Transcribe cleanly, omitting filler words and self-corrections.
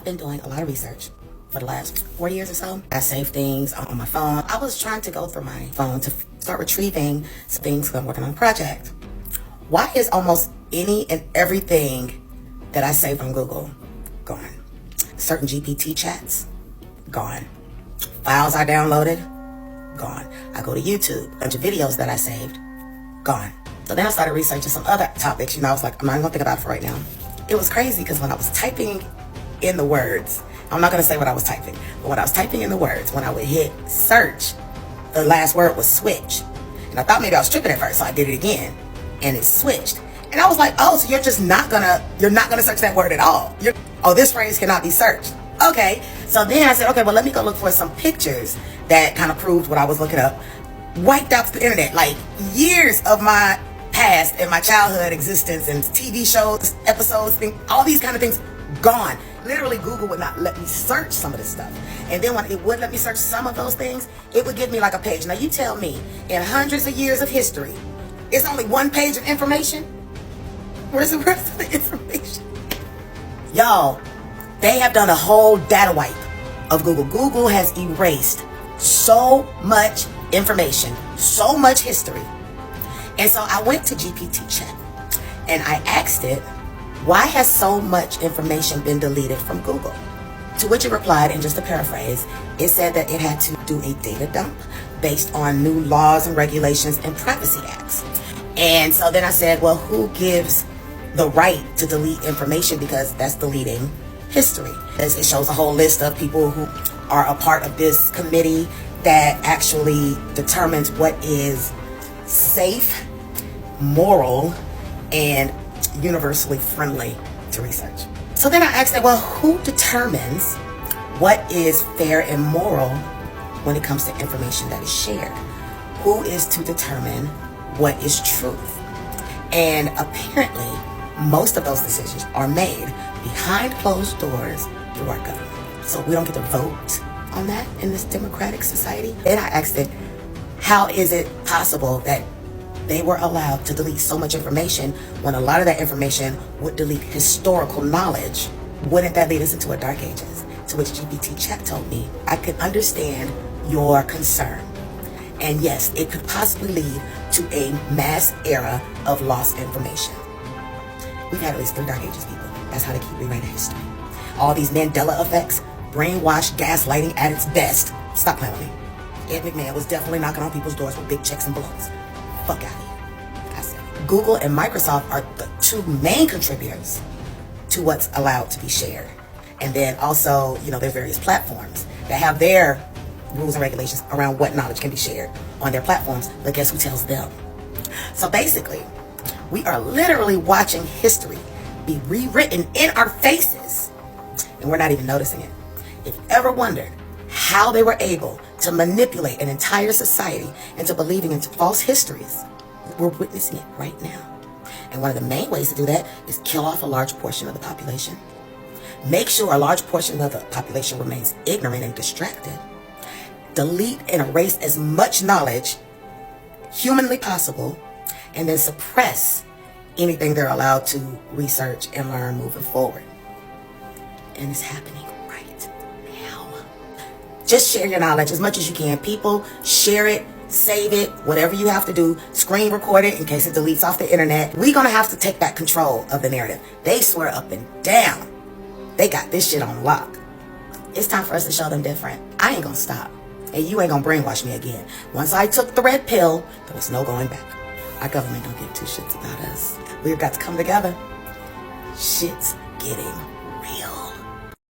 been doing a lot of research for the last 4 years or so. I save things on my phone. I was trying to go through my phone to start retrieving some things because I'm working on a project. Why is almost any and everything that I save on Google gone? Certain GPT chats, gone. Files I downloaded, gone. I go to YouTube, a bunch of videos that I saved, gone. So then I started researching some other topics. I was like, I'm not gonna think about it for right now. It was crazy because when I was typing in the words, I'm not gonna say what I was typing, but when I was typing in the words, when I would hit search, the last word was switch. And I thought maybe I was tripping at first, so I did it again, and it switched. And I was like, oh, so you're not gonna search that word at all. This phrase cannot be searched. Okay, so then I said, okay, well, let me go look for some pictures that kind of proved what I was looking up. Wiped out the internet, like years of my past and my childhood existence and TV shows, episodes, all these kind of things, gone. Literally, Google would not let me search some of this stuff. And then when it would let me search some of those things, it would give me like a page. Now you tell me, in hundreds of years of history, it's only one page of information? Where's the rest of the information? Y'all, they have done a whole data wipe of Google. Google has erased so much information, so much history. And so I went to GPT chat and I asked it, why has so much information been deleted from Google? To which it replied, in just a paraphrase, it said that it had to do a data dump based on new laws and regulations and privacy acts. And so then I said, well, who gives the right to delete information, because that's deleting history. It shows a whole list of people who are a part of this committee that actually determines what is safe, moral, and universally friendly to research. So then I asked them, well, who determines what is fair and moral when it comes to information that is shared? Who is to determine what is truth? And apparently, most of those decisions are made behind closed doors through our government. So we don't get to vote on that in this democratic society. Then I asked it, how is it possible that they were allowed to delete so much information when a lot of that information would delete historical knowledge? Wouldn't that lead us into a dark ages? To which GPT chat told me, I could understand your concern. And yes, it could possibly lead to a mass era of lost information. We've had at least 3 dark ages, people. That's how they keep rewriting history. All these Mandela effects, brainwash, gaslighting at its best. Stop playing with me. Ed McMahon was definitely knocking on people's doors with big checks and balloons. Fuck out of here. I said, Google and Microsoft are the 2 main contributors to what's allowed to be shared. And then also, there's various platforms that have their rules and regulations around what knowledge can be shared on their platforms. But guess who tells them? So basically, we are literally watching history be rewritten in our faces, and we're not even noticing it. If you ever wondered how they were able to manipulate an entire society into believing into false histories, we're witnessing it right now. And one of the main ways to do that is kill off a large portion of the population. Make sure a large portion of the population remains ignorant and distracted. Delete and erase as much knowledge humanly possible, and then suppress anything they're allowed to research and learn moving forward. And it's happening right now. Just share your knowledge as much as you can. People, share it, save it, whatever you have to do. Screen record it in case it deletes off the internet. We're gonna have to take back control of the narrative. They swear up and down they got this shit on lock. It's time for us to show them different. I ain't gonna stop, and you ain't gonna brainwash me again. Once I took the red pill, there was no going back. Our government don't give 2 shits about us. We've got to come together. Shit's getting